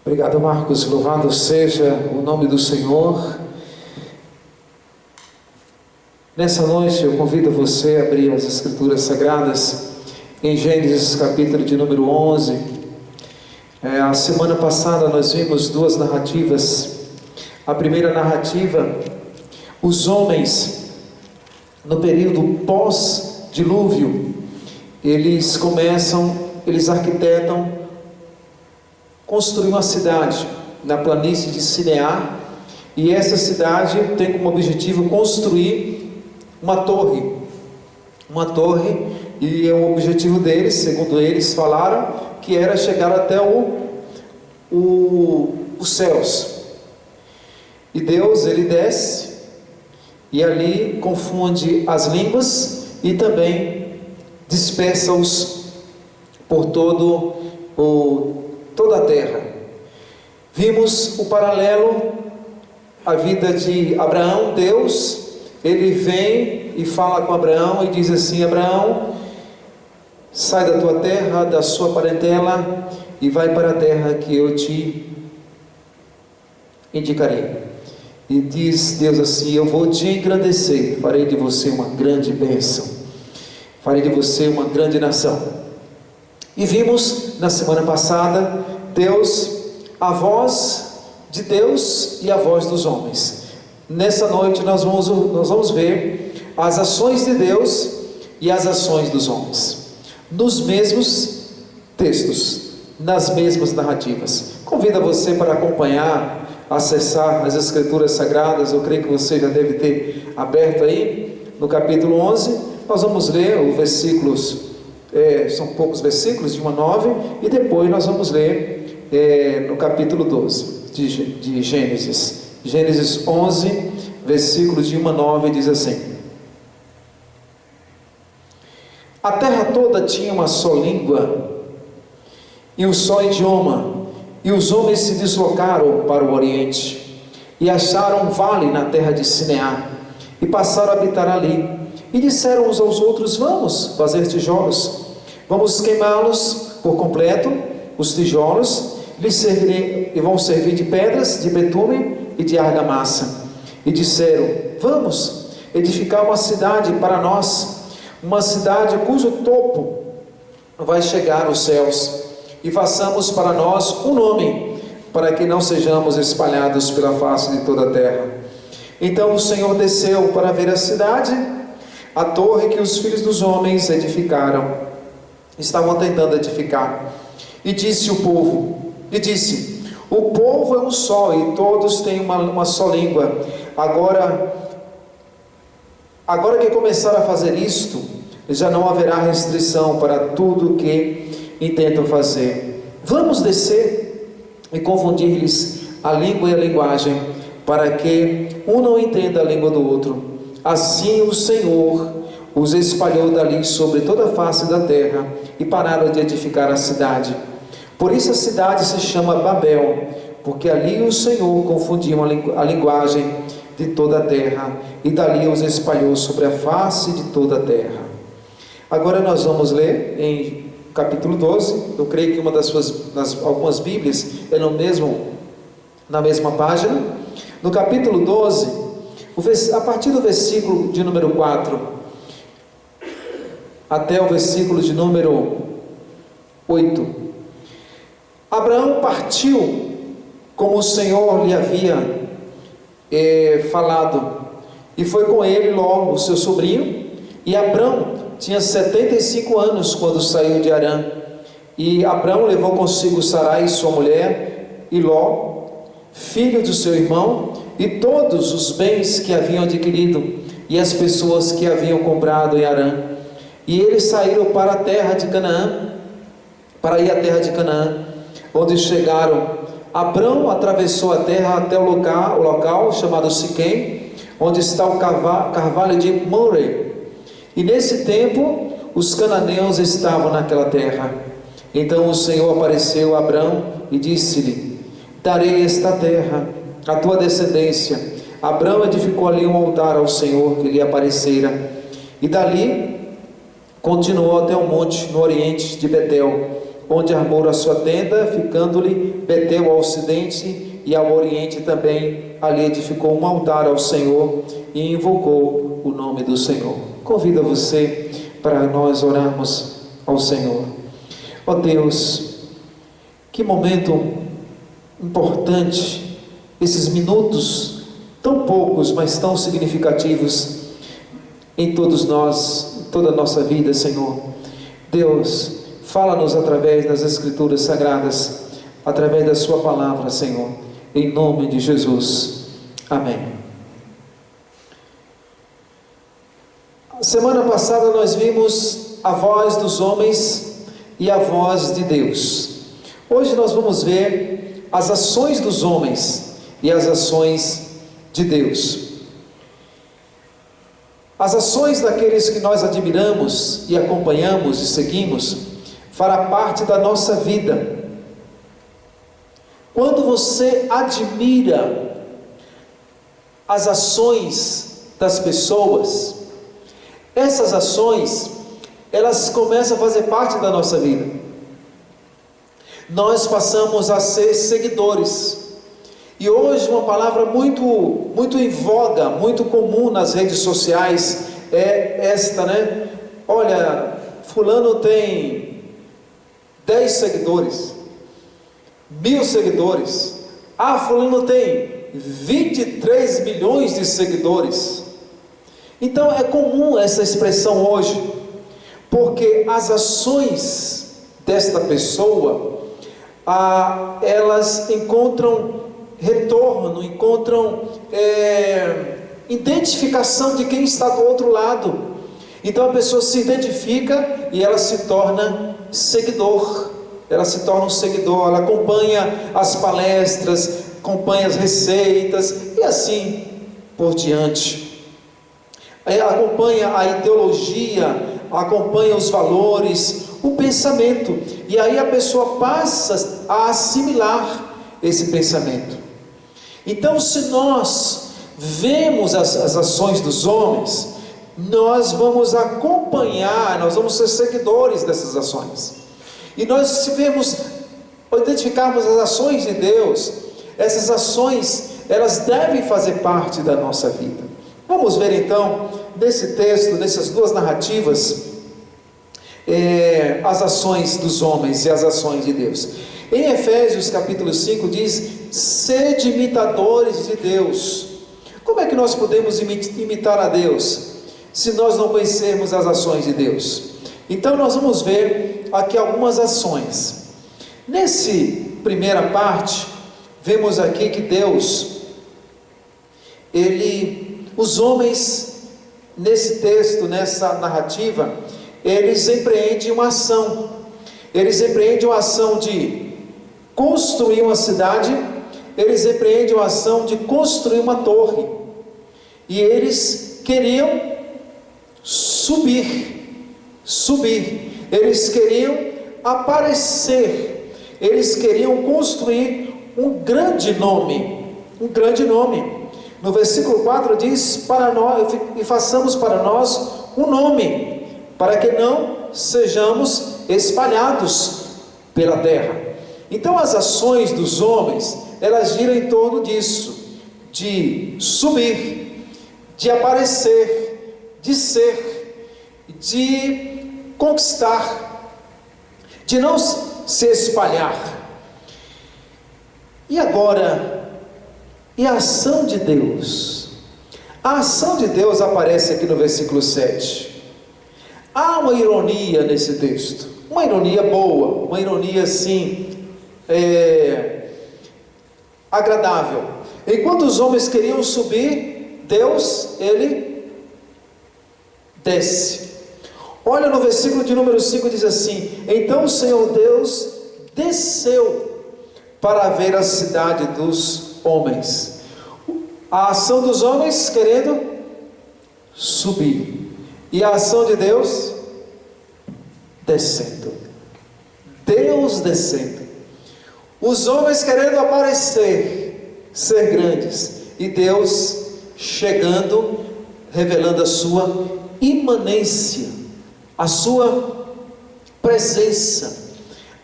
Obrigado, Marcos. Louvado seja o nome do Senhor. Nessa noite eu convido você a abrir as Escrituras Sagradas em Gênesis capítulo de número 11. A semana passada nós vimos duas narrativas. A primeira narrativa, os homens no período pós-dilúvio, eles arquitetam construir uma cidade na planície de Sinear, e essa cidade tem como objetivo construir uma torre, e o objetivo deles, segundo eles falaram, que era chegar até os céus. E Deus, ele desce e ali confunde as línguas e também dispersa-os por toda a terra. Vimos o paralelo à vida de Abraão. Deus, ele vem e fala com Abraão e diz assim: Abraão, sai da tua terra, da sua parentela e vai para a terra que eu te indicarei. E diz Deus assim: eu vou te engrandecer, farei de você uma grande bênção, farei de você uma grande nação. E vimos na semana passada a voz de Deus e a voz dos homens. Nessa noite nós vamos ver as ações de Deus e as ações dos homens, nos mesmos textos, nas mesmas narrativas. Convido você para acompanhar, acessar as Escrituras Sagradas. Eu creio que você já deve ter aberto aí no capítulo 11. Nós vamos ler os versículos, são poucos versículos, de 1 a 9, e depois nós vamos ler no capítulo 12 de Gênesis. Gênesis 11, versículos de 1 a 9, diz assim: a terra toda tinha uma só língua e um só idioma, e os homens se deslocaram para o oriente e acharam um vale na terra de Sinear e passaram a habitar ali. E disseram uns aos outros: vamos fazer tijolos, vamos queimá-los por completo. Os tijolos vão servir de pedras, de betume e de argamassa. E disseram: vamos edificar uma cidade para nós, uma cidade cujo topo vai chegar aos céus, e façamos para nós um nome, para que não sejamos espalhados pela face de toda a terra. Então o Senhor desceu para ver a cidade, a torre que os filhos dos homens estavam tentando edificar. E disse: o povo é um só, e todos têm uma só língua. Agora que começaram a fazer isto, já não haverá restrição para tudo o que intentam fazer. Vamos descer e confundir-lhes a língua e a linguagem, para que um não entenda a língua do outro. Assim o Senhor os espalhou dali sobre toda a face da terra, e pararam de edificar a cidade. Por isso a cidade se chama Babel, porque ali o Senhor confundiu a linguagem de toda a terra, e dali os espalhou sobre a face de toda a terra. Agora nós vamos ler em capítulo 12. Eu creio que algumas Bíblias é na mesma página. No capítulo 12, a partir do versículo de número 4 até o versículo de número 8. Abraão partiu como o Senhor lhe havia falado, e foi com ele Ló, o seu sobrinho. E Abrão tinha 75 anos quando saiu de Harã. E Abrão levou consigo Sarai, sua mulher, e Ló, filho do seu irmão, e todos os bens que haviam adquirido, e as pessoas que haviam comprado em Harã. E eles saíram para a terra de Canaã, para ir à terra de Canaã. Onde chegaram, Abrão atravessou a terra até o local chamado Siquém, onde está o carvalho de Mamre. E nesse tempo os cananeus estavam naquela terra. Então o Senhor apareceu a Abrão e disse-lhe: darei esta terra à tua descendência. Abrão edificou ali um altar ao Senhor que lhe aparecera, e dali continuou até o monte no oriente de Betel, onde armou a sua tenda, ficando-lhe Betel ao ocidente e ao oriente também. Ali edificou um altar ao Senhor e invocou o nome do Senhor. Convido você para nós orarmos ao Senhor. Ó Deus, que momento importante, esses minutos tão poucos, mas tão significativos em todos nós, em toda a nossa vida, Senhor. Deus, fala-nos através das Escrituras Sagradas, através da sua palavra, Senhor, em nome de Jesus. Amém. Semana passada nós vimos a voz dos homens e a voz de Deus. Hoje nós vamos ver as ações dos homens e as ações de Deus. As ações daqueles que nós admiramos e acompanhamos e seguimos fará parte da nossa vida. Quando você admira as ações das pessoas, essas ações, elas começam a fazer parte da nossa vida. Nós passamos a ser seguidores. E hoje uma palavra muito em voga, muito comum nas redes sociais é esta, né? Olha, fulano tem 10 seguidores, 1000 seguidores. Ah, fulano tem 23 milhões de seguidores. Então é comum essa expressão hoje, porque as ações desta pessoa, elas encontram retorno, encontram identificação de quem está do outro lado. Então a pessoa se identifica e ela se torna seguidor. Ela se torna um seguidor, ela acompanha as palestras, acompanha as receitas e assim por diante. Ela acompanha a ideologia, acompanha os valores, o pensamento, e aí a pessoa passa a assimilar esse pensamento. Então, se nós vemos as ações dos homens, nós vamos acompanhar, nós vamos ser seguidores dessas ações. E nós, se identificarmos as ações de Deus, essas ações, elas devem fazer parte da nossa vida. Vamos ver então, nesse texto, nessas duas narrativas, as ações dos homens e as ações de Deus. Em Efésios capítulo 5 diz: sede imitadores de Deus. Como é que nós podemos imitar a Deus, se nós não conhecermos as ações de Deus? Então nós vamos ver aqui algumas ações. Nesse primeira parte, vemos aqui que Deus, os homens, nesse texto, nessa narrativa, eles empreendem uma ação. Eles empreendem uma ação de construir uma cidade, eles empreendem uma ação de construir uma torre, e eles queriam subir, eles queriam aparecer, eles queriam construir um grande nome. No versículo 4 diz: para nós, e façamos para nós um nome, para que não sejamos espalhados pela terra. Então as ações dos homens, elas giram em torno disso, de subir, de aparecer, de ser, de conquistar, de não se espalhar. E agora, e a ação de Deus? A ação de Deus aparece aqui no versículo 7. Há uma ironia nesse texto, uma ironia boa, uma ironia assim, agradável. Enquanto os homens queriam subir, Deus, ele desce. Olha no versículo de número 5, diz assim: então o Senhor Deus desceu para ver a cidade dos homens. A ação dos homens querendo subir, e a ação de Deus descendo. Deus descendo. Os homens querendo aparecer, ser grandes, e Deus chegando, revelando a sua imanência, a sua presença,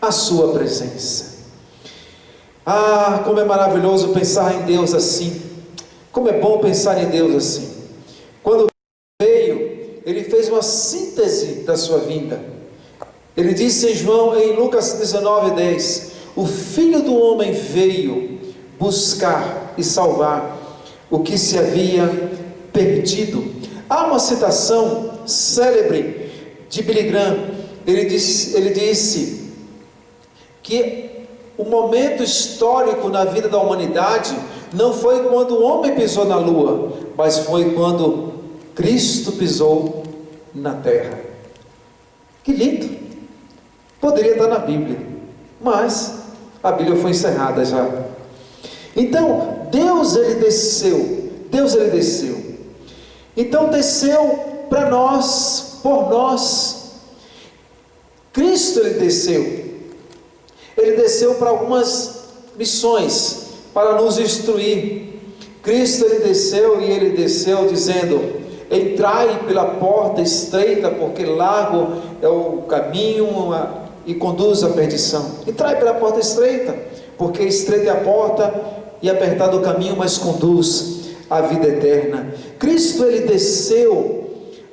a sua presença. Ah, como é maravilhoso pensar em Deus assim. Como é bom pensar em Deus assim. Quando veio, ele fez uma síntese da sua vinda. Ele disse em Lucas 19:10: o Filho do Homem veio buscar e salvar o que se havia perdido. Há uma citação célebre de Billy Graham. Ele disse que o momento histórico na vida da humanidade não foi quando o homem pisou na lua, mas foi quando Cristo pisou na terra. Que lindo! Poderia estar na Bíblia, mas a Bíblia foi encerrada já. Então, Deus ele desceu. Então desceu para nós, por nós. Cristo ele desceu. Ele desceu para algumas missões, para nos instruir. Cristo ele desceu dizendo: entrai pela porta estreita, porque largo é o caminho e conduz à perdição. Entrai pela porta estreita, porque estreita é a porta e apertado o caminho, mas conduz à vida eterna. Cristo ele desceu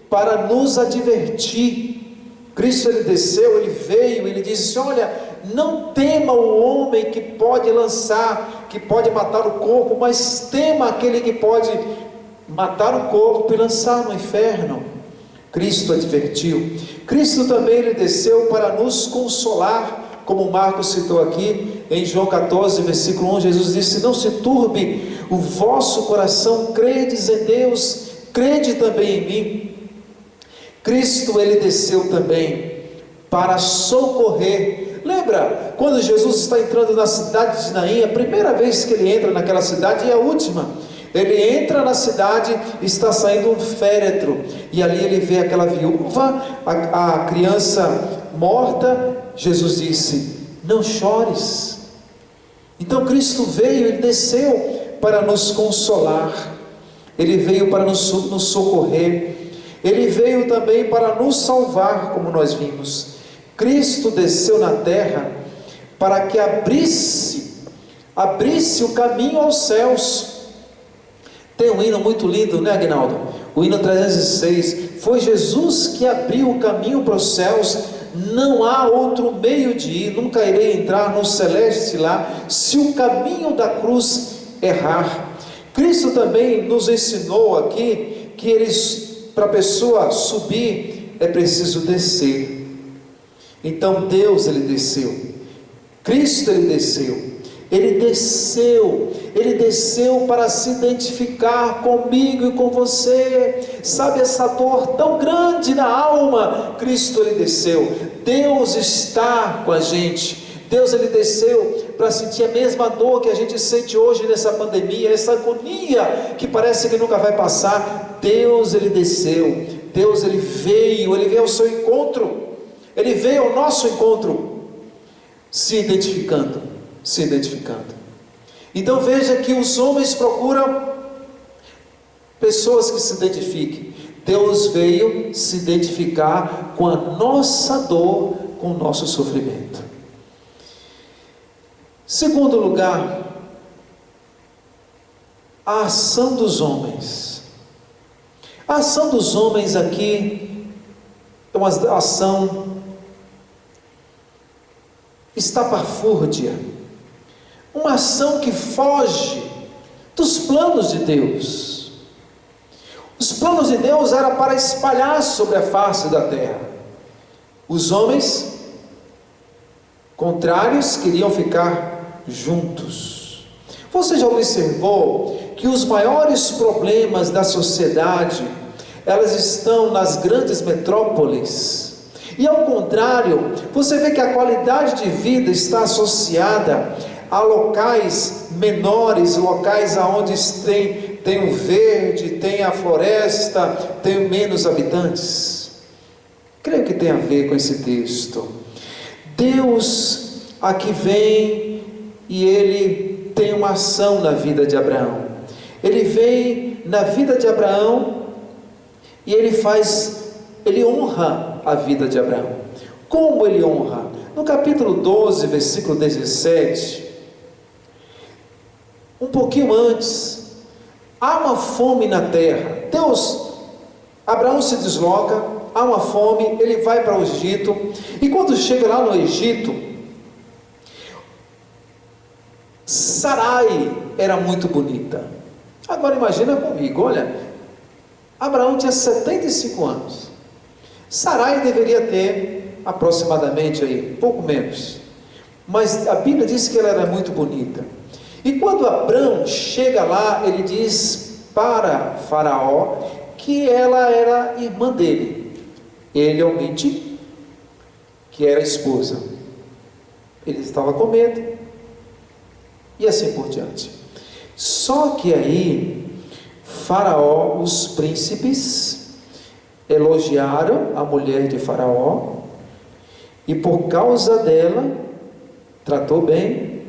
para nos advertir. Cristo ele desceu, ele veio, ele disse: olha, não tema o homem que pode matar o corpo, mas tema aquele que pode matar o corpo e lançar no inferno. Cristo advertiu. Cristo também ele desceu para nos consolar, como Marcos citou aqui, em João 14, versículo 1, Jesus disse: não se turbe o vosso coração, credes em Deus, crede também em mim. Cristo ele desceu também para socorrer. Lembra quando Jesus está entrando na cidade de Naim, a primeira vez que ele entra naquela cidade e a última? Ele entra na cidade, está saindo um féretro, e ali ele vê aquela viúva, a criança morta. Jesus disse: não chores. Então Cristo veio, ele desceu para nos consolar, ele veio para nos socorrer, ele veio também para nos salvar, como nós vimos. Cristo desceu na terra para que abrisse o caminho aos céus. Tem um hino muito lindo, né, Aguinaldo? O hino 306, foi Jesus que abriu o caminho para os céus, não há outro meio de ir, nunca irei entrar no celeste lá, se o caminho da cruz errar. Cristo também nos ensinou aqui, que para a pessoa subir, é preciso descer. Então Deus ele desceu, Cristo ele desceu para se identificar comigo e com você. Sabe essa dor tão grande na alma? Cristo ele desceu. Deus está com a gente. Deus ele desceu para sentir a mesma dor que a gente sente hoje nessa pandemia, essa agonia que parece que nunca vai passar. Deus ele desceu. Deus ele veio ao seu encontro. Ele veio ao nosso encontro, se identificando. Então veja que os homens procuram pessoas que se identifiquem. Deus veio se identificar com a nossa dor, com o nosso sofrimento. Segundo lugar, a ação dos homens. A ação dos homens aqui é uma ação estapafúrdia, uma ação que foge dos planos de Deus. Os planos de Deus eram para espalhar sobre a face da terra. Os homens contrários queriam ficar juntos. Você já observou que os maiores problemas da sociedade, elas estão nas grandes metrópoles? E ao contrário, você vê que a qualidade de vida está associada a locais menores, locais onde tem o verde, tem a floresta, tem menos habitantes. Creio que tem a ver com esse texto. Deus aqui vem e ele tem uma ação na vida de Abraão. Ele vem na vida de Abraão e ele honra a vida de Abraão. Como ele honra? No capítulo 12, versículo 17, um pouquinho antes, há uma fome na terra. Abraão se desloca, há uma fome, ele vai para o Egito, e quando chega lá no Egito, Sarai era muito bonita. Agora imagina comigo, olha, Abraão tinha 75 anos, Sarai deveria ter aproximadamente aí, pouco menos, mas a Bíblia diz que ela era muito bonita. E quando Abraão chega lá, ele diz para Faraó que ela era irmã dele. Ele omite que era esposa. Ele estava com medo, e assim por diante. Só que aí Faraó, os príncipes elogiaram a mulher de Faraó, e por causa dela tratou bem.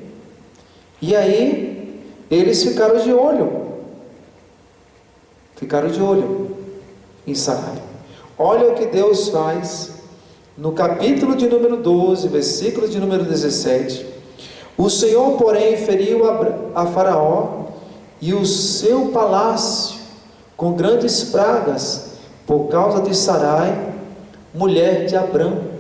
E aí eles ficaram de olho em Sarai. Olha o que Deus faz no capítulo de número 12, versículo de número 17. O Senhor, porém, feriu a Faraó e o seu palácio com grandes pragas por causa de Sarai, mulher de Abrão.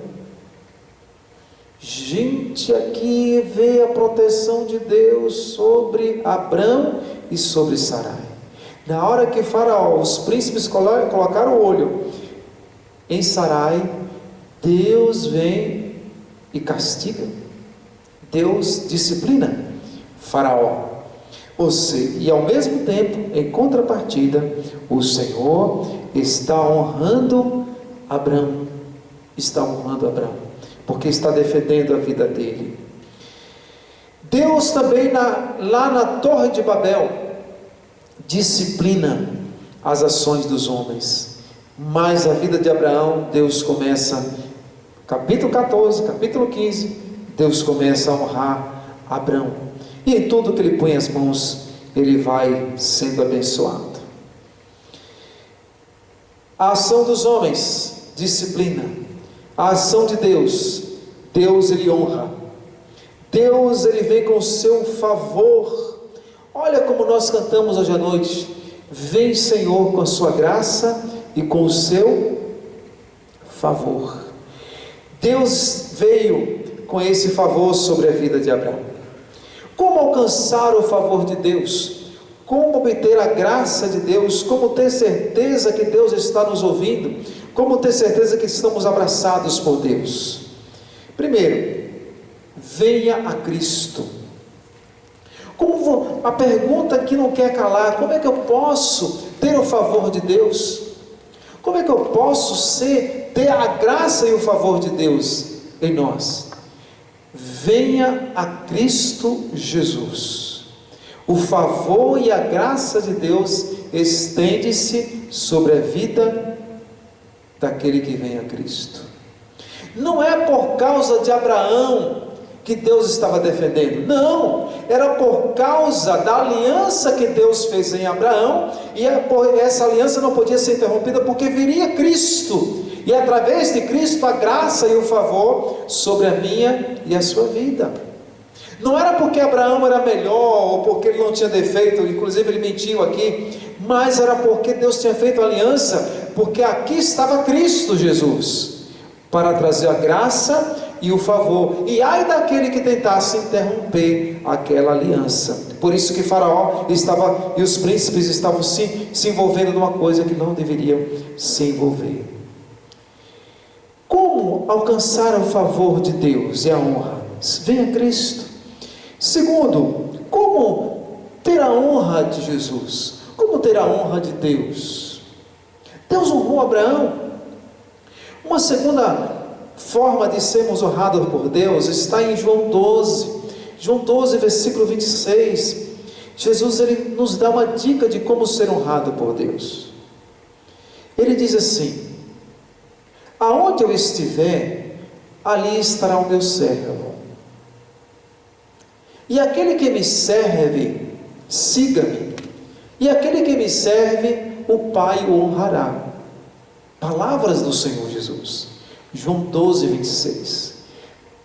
Gente, aqui vê a proteção de Deus sobre Abrão e sobre Sarai. Na hora que Faraó, os príncipes colocaram o olho em Sarai, Deus vem e castiga. Deus disciplina Faraó. E ao mesmo tempo, em contrapartida, o Senhor está honrando Abrão. Porque está defendendo a vida dele. Deus também lá na Torre de Babel disciplina as ações dos homens. Mas a vida de Abraão, Deus começa, capítulo 14, capítulo 15, Deus começa a honrar Abraão. E em tudo que ele põe as mãos, ele vai sendo abençoado. A ação dos homens, disciplina. A ação de Deus, Deus ele honra. Deus ele vem com o seu favor. Olha como nós cantamos hoje à noite. Vem, Senhor, com a sua graça e com o seu favor. Deus veio com esse favor sobre a vida de Abraão. Como alcançar o favor de Deus? Como obter a graça de Deus? Como ter certeza que Deus está nos ouvindo? Como ter certeza que estamos abraçados por Deus? Primeiro, venha a Cristo. A pergunta que não quer calar: como é que eu posso ter o favor de Deus? Como é que eu posso ter a graça e o favor de Deus em nós? Venha a Cristo Jesus. O favor e a graça de Deus estende-se sobre a vida daquele que vem a Cristo. Não é por causa de Abraão que Deus estava defendendo, não, era por causa da aliança que Deus fez em Abraão, e essa aliança não podia ser interrompida, porque viria Cristo, e através de Cristo a graça e o favor sobre a minha e a sua vida. Não era porque Abraão era melhor, ou porque ele não tinha defeito, inclusive ele mentiu aqui, mas era porque Deus tinha feito aliança, porque aqui estava Cristo Jesus, para trazer a graça e o favor, e ai daquele que tentasse interromper aquela aliança. Por isso que Faraó e os príncipes estavam se envolvendo numa coisa que não deveriam se envolver. Como alcançar o favor de Deus e a honra? Venha a Cristo. Segundo, como ter a honra de Jesus? Como ter a honra de Deus? Deus honrou Abraão. Uma segunda forma de sermos honrados por Deus está em João 12. João 12, versículo 26. Jesus ele nos dá uma dica de como ser honrado por Deus. Ele diz assim: aonde eu estiver, ali estará o meu servo. E aquele que me serve, siga-me. E aquele que me serve, o Pai o honrará. Palavras do Senhor Jesus. João 12, 26.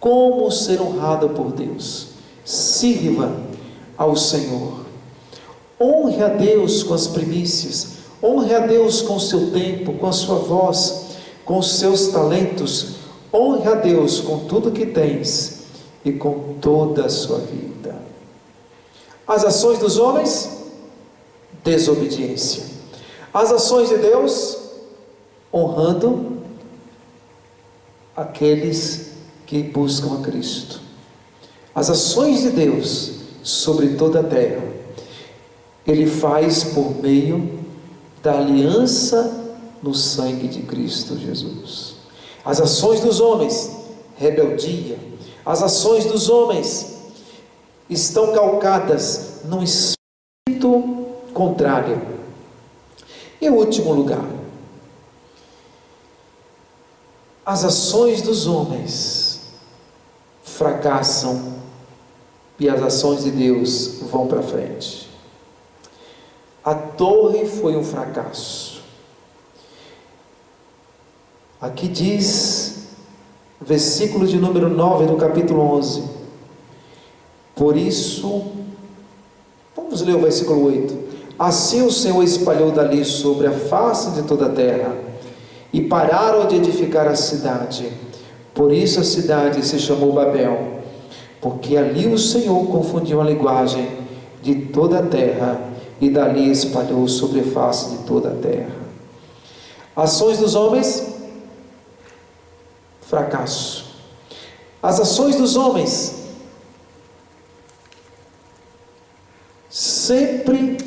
como ser honrado por Deus. Sirva ao Senhor. Honre a Deus com as primícias. Honre a Deus com o seu tempo, com a sua voz, com os seus talentos. Honre a Deus com tudo que tens e com toda a sua vida. As ações dos homens, desobediência. As ações de Deus, honrando aqueles que buscam a Cristo. As ações de Deus sobre toda a terra, Ele faz por meio da aliança no sangue de Cristo Jesus. As ações dos homens, rebeldia. As ações dos homens estão calcadas num espírito contrário. E o último lugar, as ações dos homens fracassam e as ações de Deus vão para frente. A torre foi um fracasso. Aqui diz, versículo de número 9 do capítulo 11. Por isso, vamos ler o versículo 8. Assim o Senhor espalhou dali sobre a face de toda a terra, e pararam de edificar a cidade. Por isso a cidade se chamou Babel, porque ali o Senhor confundiu a linguagem de toda a terra, e dali espalhou sobre a face de toda a terra. Ações dos homens, fracasso. As ações dos homens sempre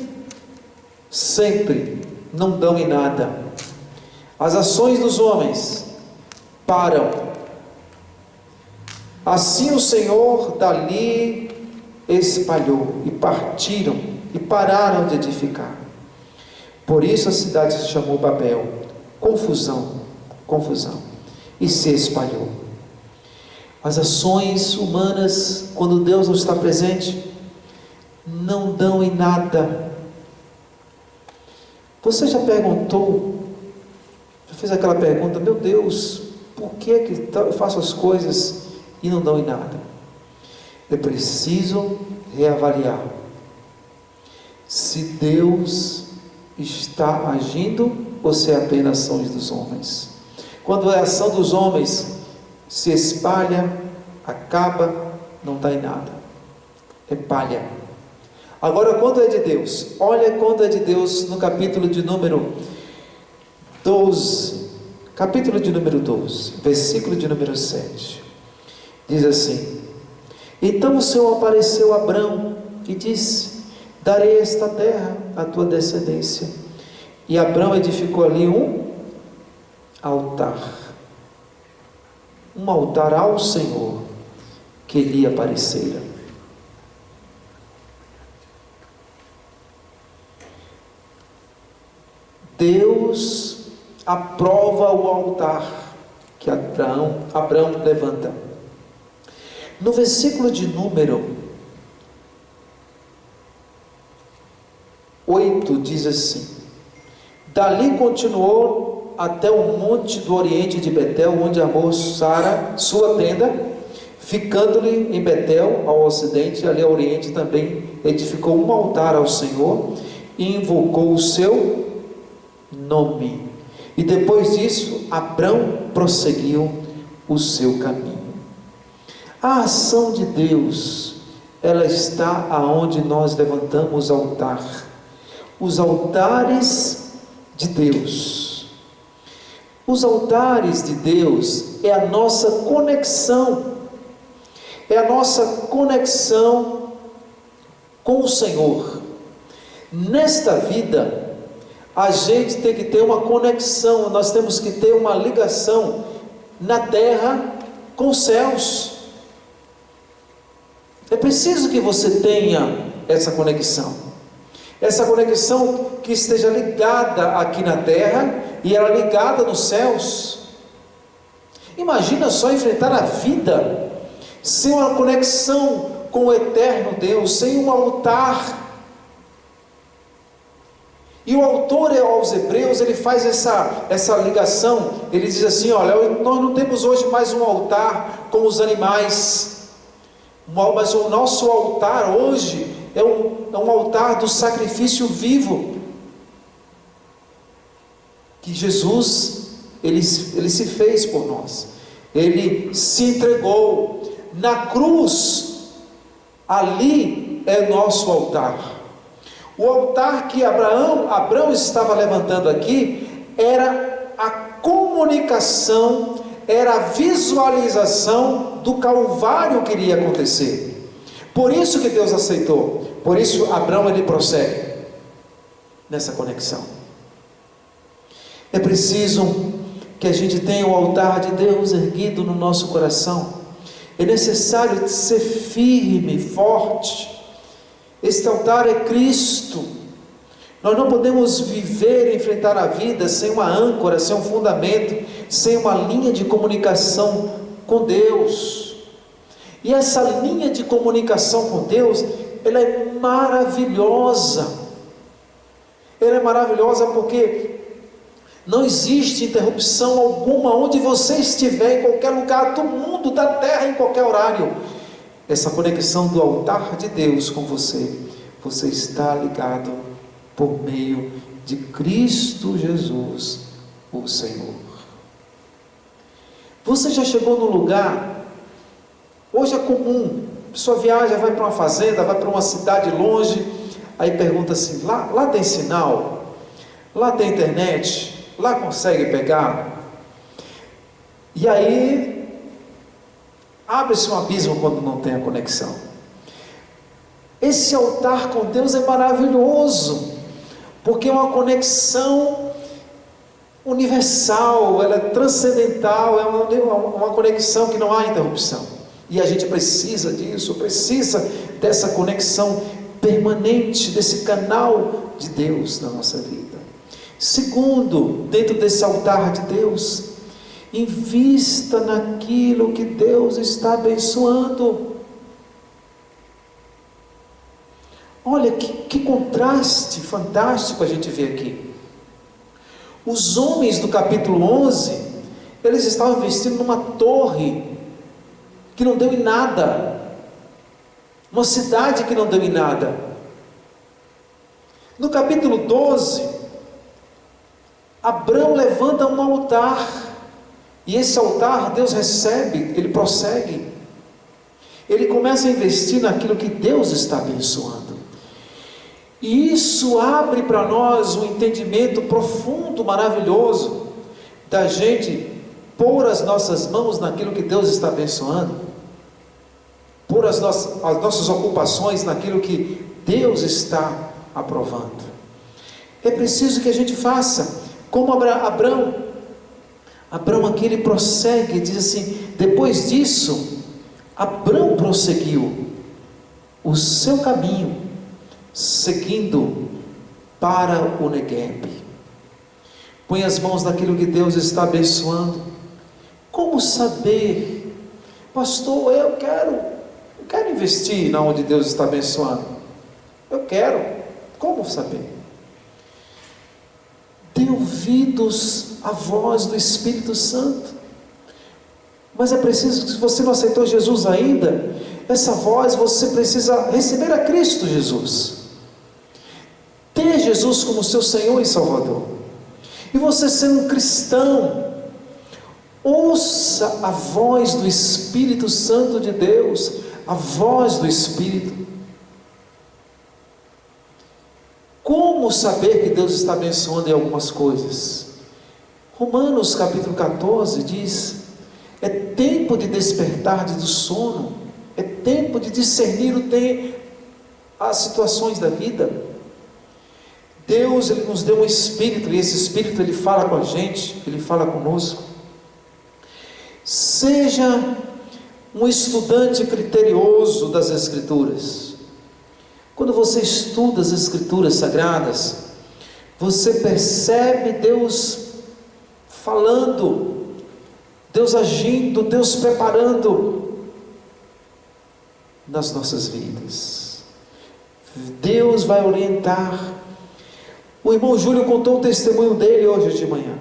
não dão em nada. As ações dos homens param. Assim o Senhor dali espalhou, e partiram, e pararam de edificar. Por isso a cidade se chamou Babel, confusão, e se espalhou. As ações humanas, quando Deus não está presente, não dão em nada. Você já perguntou, já fez aquela pergunta: meu Deus, por que eu faço as coisas e não dão em nada? É preciso reavaliar se Deus está agindo ou se é apenas ações dos homens. Quando a ação dos homens se espalha, acaba, não dá em nada, é palha. Agora, quando é de Deus, olha quando é de Deus no capítulo de número 12, versículo de número 7, diz assim: então o Senhor apareceu a Abrão e disse: darei esta terra à tua descendência. E Abrão edificou ali um altar ao Senhor que lhe aparecera. Deus aprova o altar que Abrão levanta. No versículo de número 8 diz assim: dali continuou até o monte do oriente de Betel, onde armou Sara sua tenda, ficando-lhe em Betel ao ocidente, e ali ao oriente também edificou um altar ao Senhor e invocou o seu nome. E depois disso Abrão prosseguiu o seu caminho. A ação de Deus, ela está aonde nós levantamos altar. Os altares de Deus. Os altares de Deus é a nossa conexão. É a nossa conexão com o Senhor. Nesta vida, a gente tem que ter uma conexão, nós temos que ter uma ligação na terra com os céus. É preciso que você tenha essa conexão que esteja ligada aqui na terra e ela ligada nos céus. Imagina só enfrentar a vida sem uma conexão com o eterno Deus, sem um altar. E o autor aos Hebreus, ele faz essa ligação, ele diz assim, olha, nós não temos hoje mais um altar como os animais, mas o nosso altar hoje é um altar do sacrifício vivo, que Jesus, ele se fez por nós, ele se entregou, na cruz, ali é nosso altar. O altar que Abraão estava levantando aqui, era a comunicação, era a visualização do Calvário que iria acontecer. Por isso que Deus aceitou, por isso Abraão ele prossegue nessa conexão. É preciso que a gente tenha o altar de Deus erguido no nosso coração. É necessário ser firme, forte. Este altar é Cristo. Nós não podemos viver e enfrentar a vida sem uma âncora, sem um fundamento, sem uma linha de comunicação com Deus. E essa linha de comunicação com Deus, ela é maravilhosa. Ela é maravilhosa porque não existe interrupção alguma onde você estiver, em qualquer lugar do mundo, da terra, em qualquer horário. Essa conexão do altar de Deus com você, você está ligado por meio de Cristo Jesus, o Senhor. Você já chegou num lugar, hoje é comum, a pessoa viaja, vai para uma fazenda, vai para uma cidade longe, aí pergunta assim, lá tem sinal? Lá tem internet? Lá consegue pegar? E aí abre-se um abismo quando não tem a conexão. Esse altar com Deus é maravilhoso, porque é uma conexão universal, ela é transcendental, é uma conexão que não há interrupção. E a gente precisa disso, precisa dessa conexão permanente, desse canal de Deus na nossa vida. Segundo, dentro desse altar de Deus, invista naquilo que Deus está abençoando. Olha que contraste fantástico a gente vê aqui. Os homens do capítulo 11, eles estavam investindo numa torre que não deu em nada, uma cidade que não deu em nada. No capítulo 12, Abraão levanta um altar, e esse altar Deus recebe, ele prossegue, ele começa a investir naquilo que Deus está abençoando, e isso abre para nós um entendimento profundo, maravilhoso, da gente pôr as nossas mãos naquilo que Deus está abençoando, pôr as nossas ocupações naquilo que Deus está aprovando. É preciso que a gente faça como Abraão aqui ele prossegue, diz assim, depois disso, Abraão prosseguiu o seu caminho, seguindo para o Negueb. Põe as mãos naquilo que Deus está abençoando. Como saber? Pastor, eu quero investir na onde Deus está abençoando. Eu quero. Como saber? Dê ouvidos à voz do Espírito Santo. Mas é preciso que, se você não aceitou Jesus ainda, essa voz você precisa receber a Cristo Jesus, ter Jesus como seu Senhor e Salvador. E você, sendo um cristão, ouça a voz do Espírito Santo de Deus, a voz do Espírito. Como saber que Deus está abençoando em algumas coisas? Romanos capítulo 14 diz: é tempo de despertar do sono, é tempo de discernir as situações da vida. Deus, Ele nos deu um Espírito, e esse Espírito Ele fala com a gente, Ele fala conosco. Seja um estudante criterioso das Escrituras. Quando você estuda as Escrituras Sagradas, você percebe Deus falando, Deus agindo, Deus preparando nas nossas vidas. Deus vai orientar. O irmão Júlio contou o testemunho dele hoje de manhã.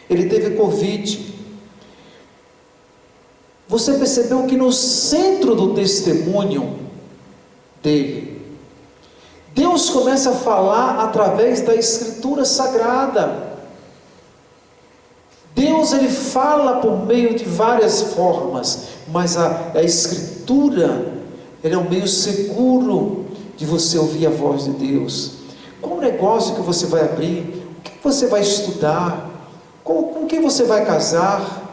Ele teve Covid. Você percebeu que no centro do testemunho dele, Deus começa a falar através da Escritura Sagrada. Deus, ele fala por meio de várias formas, mas a Escritura, ele é um meio seguro de você ouvir a voz de Deus. Qual o negócio que você vai abrir? O que você vai estudar? Com quem você vai casar?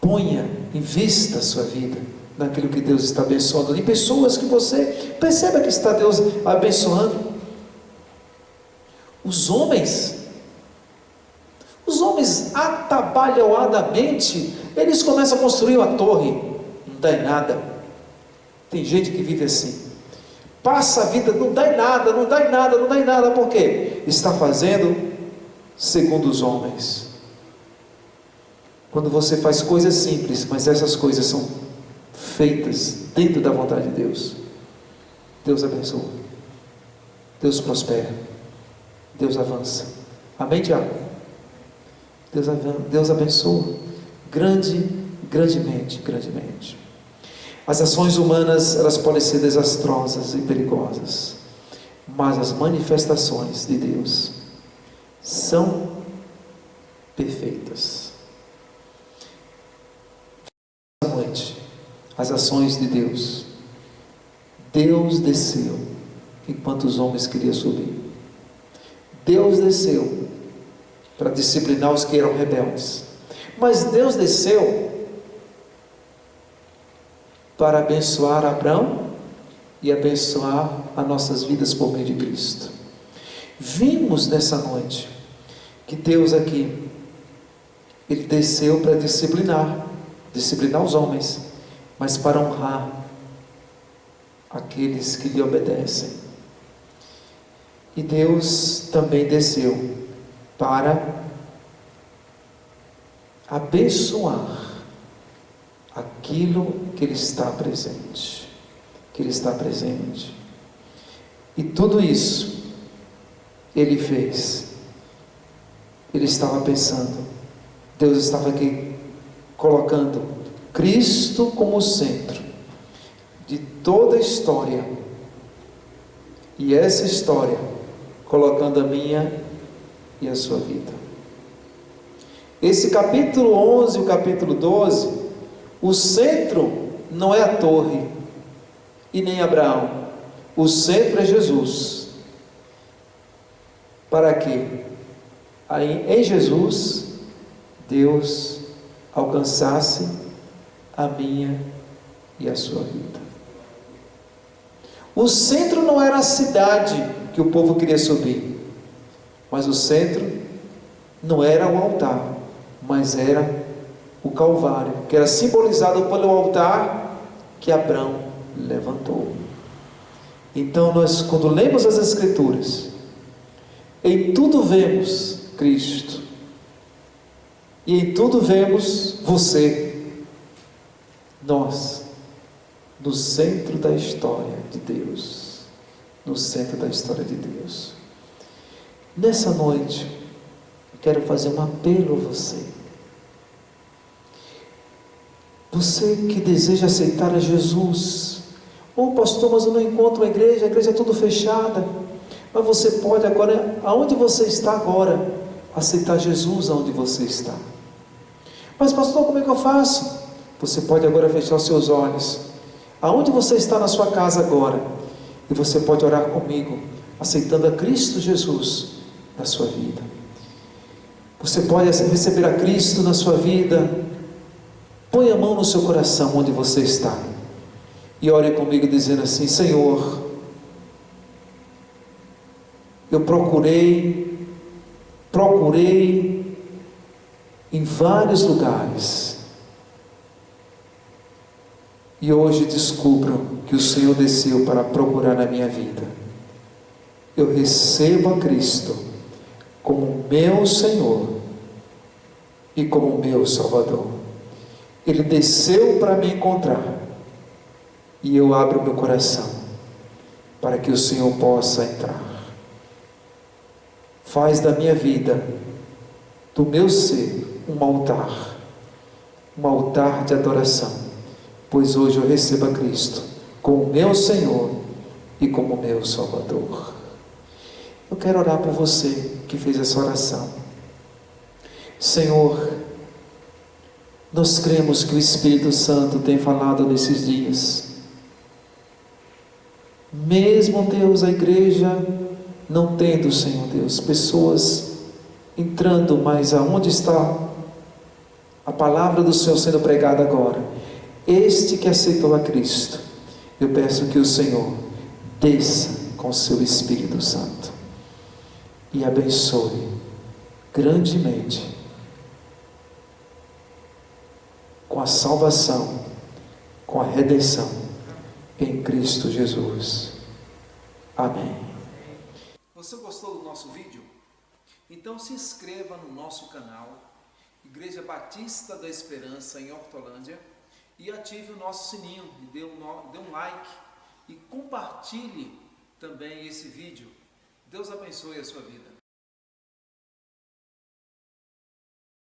Ponha, invista a sua vida naquilo que Deus está abençoando, em pessoas que você perceba que está Deus abençoando. Os homens atabalhoadamente, eles começam a construir uma torre, não dá em nada. Tem gente que vive assim, passa a vida, não dá em nada, não dá em nada, não dá em nada, por quê? Está fazendo segundo os homens. Quando você faz coisas simples, mas essas coisas são feitas dentro da vontade de Deus, Deus abençoa, Deus prospera, Deus avança. Amém, Tiago? Deus abençoa grandemente. As ações humanas, elas podem ser desastrosas e perigosas, mas as manifestações de Deus são perfeitas. Essa noite, as ações de Deus, Deus desceu enquanto os homens queriam subir. Deus desceu para disciplinar os que eram rebeldes, mas Deus desceu para abençoar Abraão e abençoar as nossas vidas por meio de Cristo. Vimos nessa noite que Deus aqui, ele desceu para disciplinar os homens, mas para honrar aqueles que lhe obedecem. E Deus também desceu para abençoar aquilo que Ele está presente. E tudo isso Ele fez. Ele estava pensando, Deus estava aqui colocando Cristo como centro de toda a história, e essa história colocando a minha e a sua vida. Esse capítulo 11 e o capítulo 12, o centro não é a torre e nem Abraão, o centro é Jesus. Para quê? Aí, em Jesus, Deus alcançasse a minha e a sua vida. O centro não era a cidade que o povo queria subir, mas o centro não era o altar, mas era o Calvário, que era simbolizado pelo altar que Abraão levantou. Então nós, quando lemos as Escrituras, em tudo vemos Cristo, e em tudo vemos você, nós, no centro da história de Deus, no centro da história de Deus. Nessa noite, eu quero fazer um apelo a você. Você que deseja aceitar a Jesus, pastor, mas eu não encontro a igreja é tudo fechada. Mas você pode agora, aonde você está agora, aceitar Jesus aonde você está. Mas pastor, como é que eu faço? Você pode agora fechar os seus olhos, aonde você está na sua casa agora, e você pode orar comigo, aceitando a Cristo Jesus na sua vida. Você pode receber a Cristo na sua vida. Põe a mão no seu coração onde você está e ore comigo dizendo assim: Senhor, eu procurei em vários lugares, e hoje descubro que o Senhor desceu para procurar na minha vida. Eu recebo a Cristo como meu Senhor e como meu Salvador. Ele desceu para me encontrar, e eu abro meu coração para que o Senhor possa entrar. Faz da minha vida, do meu ser, um altar de adoração, pois hoje eu recebo a Cristo como meu Senhor e como meu Salvador. Eu quero orar por você que fez essa oração. Senhor, nós cremos que o Espírito Santo tem falado nesses dias. Mesmo, Deus, a igreja não tendo, Senhor Deus, pessoas entrando, mas aonde está a palavra do Senhor sendo pregada agora? Este que aceitou a Cristo, eu peço que o Senhor desça com o seu Espírito Santo e abençoe grandemente com a salvação, com a redenção em Cristo Jesus. Amém. Você gostou do nosso vídeo? Então se inscreva no nosso canal Igreja Batista da Esperança em Hortolândia e ative o nosso sininho e dê um like e compartilhe também esse vídeo. Deus abençoe a sua vida.